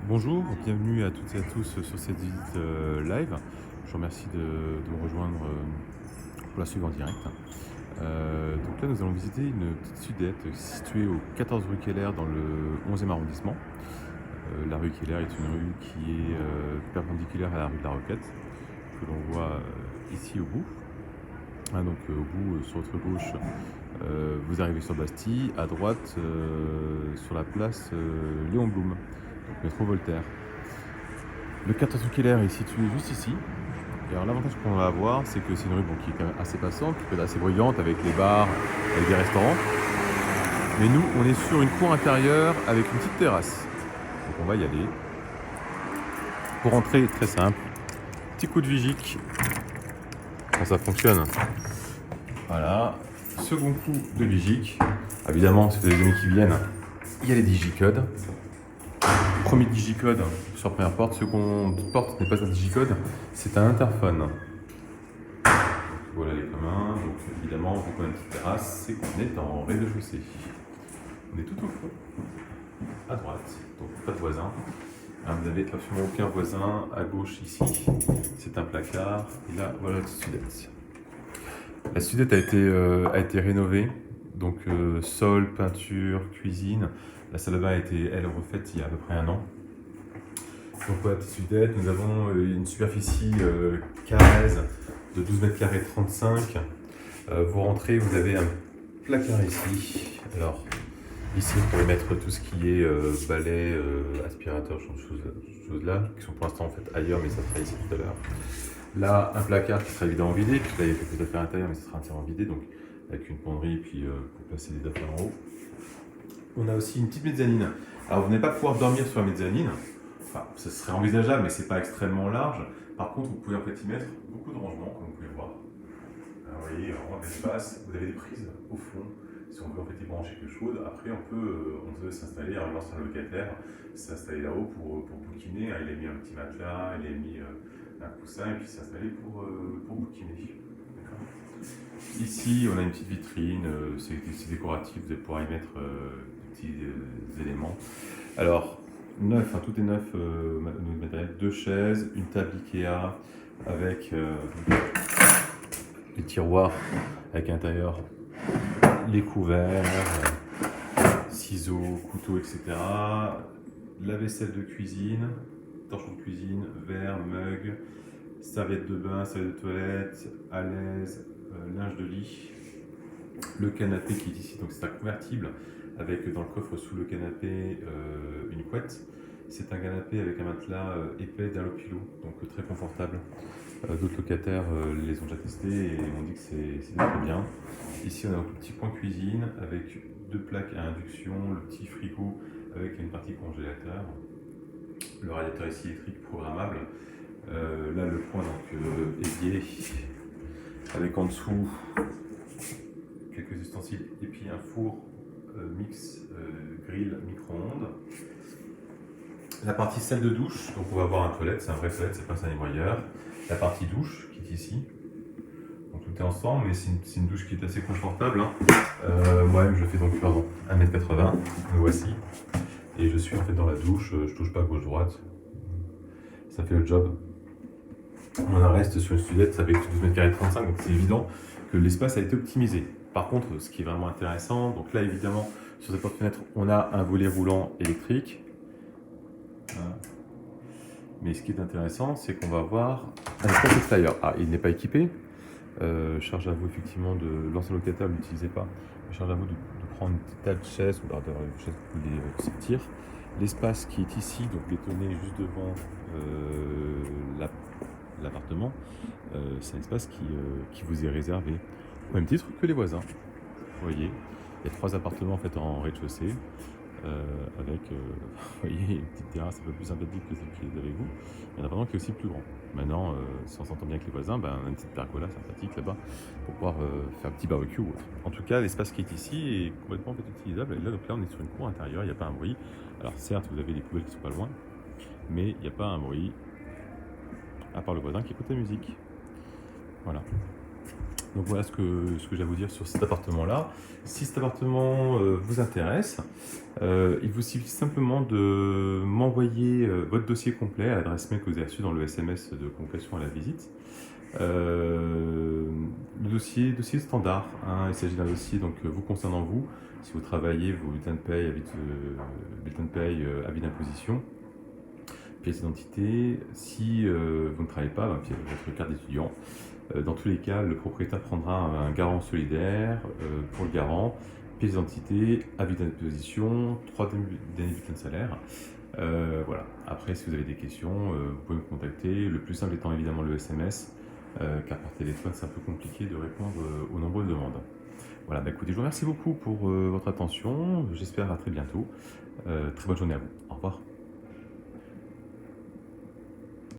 Bonjour, bienvenue à toutes et à tous sur cette visite live. Je vous remercie de me rejoindre pour la suivre en direct. Donc là, nous allons visiter une petite sudette située au 14 rue Keller dans le 11e arrondissement. La rue Keller est une rue qui est perpendiculaire à la rue de la Roquette, que l'on voit ici au bout. Donc au bout, sur votre gauche, vous arrivez sur Bastille, à droite, sur la place Léon Blum, donc métro Voltaire. Le 14 rue Keller est situé juste ici. Et alors l'avantage qu'on va avoir, c'est que c'est une rue qui est quand même assez passante, qui peut être assez bruyante avec les bars, avec des restaurants. Mais nous, on est sur une cour intérieure avec une petite terrasse. Donc on va y aller. Pour entrer, très simple. Petit coup de vigique. Quand ça fonctionne. Voilà. Second coup de vigique. Évidemment, si vous avez des amis qui viennent, il y a les digicodes. Premier digicode sur la première porte. Seconde porte n'est pas un digicode, c'est un interphone. Voilà les communs. Donc évidemment, vous prenez une petite terrasse, c'est qu'on est en rez-de-chaussée. On est tout au fond, à droite, donc pas de voisin. Alors, vous n'avez absolument aucun voisin à gauche ici. C'est un placard. Et là, voilà la sudette. La sudette a été rénovée. Donc sol, peinture, cuisine. La salle de bain a été, elle, refaite il y a à peu près un an. Donc pour la petite sudette, nous avons une superficie carrèze de 12 mètres carrés 35. Vous rentrez, vous avez un placard ici. Alors ici, vous pouvez mettre tout ce qui est balai, aspirateur, choses là, qui sont pour l'instant en fait ailleurs, mais ça sera ici tout à l'heure. Là, un placard qui sera évidemment vidé, puisque là il y a quelques affaires à l'intérieur, mais ça sera entièrement vidé, donc avec une penderie, puis pour placer les affaires en haut. On a aussi une petite mezzanine. Alors vous n'allez pas pouvoir dormir sur la mezzanine. Enfin, ça serait envisageable, mais c'est pas extrêmement large. Par contre, vous pouvez en fait y mettre beaucoup de rangements, comme vous pouvez voir. Alors, vous voyez, vraiment l'espace. Vous avez des prises au fond. Si on veut en fait y brancher quelque chose, après on peut s'installer. Alors l'ancien locataire s'est installé là-haut pour bouquiner. Il a mis un petit matelas, il a mis un coussin et puis s'est installé pour bouquiner. Ici, on a une petite vitrine, c'est décoratif, vous allez pouvoir y mettre des petits éléments. Alors, neuf, tout est neuf, matériel, deux chaises, une table Ikea avec les tiroirs, avec à l'intérieur les couverts, ciseaux, couteaux, etc. La vaisselle de cuisine, torchon de cuisine, verre, mug, serviette de bain, serviette de toilette, à l'aise, linge de lit. Le canapé qui est ici, donc c'est un convertible avec dans le coffre sous le canapé une couette. C'est un canapé avec un matelas épais d'Alopilo, donc très confortable. D'autres locataires les ont déjà testés et ont dit que c'est très bien. Ici, on a un petit coin cuisine avec deux plaques à induction, le petit frigo avec une partie congélateur, le radiateur ici électrique programmable. Là, le coin évier avec en dessous quelques ustensiles et puis un four mix grill micro-ondes. La partie salle de douche, donc on va avoir un toilette, c'est un vrai toilette, c'est pas un nettoyeur. La partie douche qui est ici. Donc tout est ensemble, mais c'est une douche qui est assez confortable. Moi-même je fais donc 1m80, me voici. Et je suis en fait dans la douche, je touche pas gauche-droite. Ça fait le job. On en reste sur une sudette avec 12 mètres carrés 35, donc c'est évident que l'espace a été optimisé. Par contre, ce qui est vraiment intéressant, donc là évidemment, sur cette porte-fenêtre, on a un volet roulant électrique. Voilà. Mais ce qui est intéressant, c'est qu'on va avoir un espace extérieur. Ah, il n'est pas équipé. Charge à vous effectivement de l'ancien locataire ne l'utilisait pas. Charge à vous de prendre une petite table chaise ou une chaise que vous voulez sortir. L'espace qui est ici, donc bétonné juste devant l'appartement, c'est un espace qui vous est réservé au même titre que les voisins. Vous voyez, il y a 3 appartements en fait en rez-de-chaussée. Avec vous voyez, une petite terrasse un peu plus sympathique que celle qui est avec vous. Il y en a vraiment qui est aussi plus grand. Maintenant, si on s'entend bien avec les voisins, on a une petite pergola sympathique là-bas pour pouvoir faire un petit barbecue ou autre. En tout cas, l'espace qui est ici est complètement en fait, utilisable. Et là, donc là, on est sur une cour intérieure, il n'y a pas un bruit. Alors certes, vous avez des poubelles qui sont pas loin, mais il n'y a pas un bruit, à part le voisin qui écoute la musique. Voilà. Donc voilà ce que j'ai à vous dire sur cet appartement-là. Si cet appartement vous intéresse, il vous suffit simplement de m'envoyer votre dossier complet à l'adresse mail que vous avez reçue dans le SMS de convocation à la visite. Le dossier standard, hein, il s'agit d'un dossier donc, vous concernant vous, si vous travaillez, vos bulletins de paye, avis d'imposition, pièce d'identité. Si vous ne travaillez pas, votre carte d'étudiant. Dans tous les cas, le propriétaire prendra un garant solidaire pour le garant, pièce d'identité, avis d'imposition, 3 derniers bulletins de salaire. Voilà. Après, si vous avez des questions, vous pouvez me contacter. Le plus simple étant évidemment le SMS, car par téléphone, c'est un peu compliqué de répondre aux nombreuses demandes. Voilà, écoutez, je vous remercie beaucoup pour votre attention. J'espère à très bientôt. Très bonne journée à vous. Au revoir.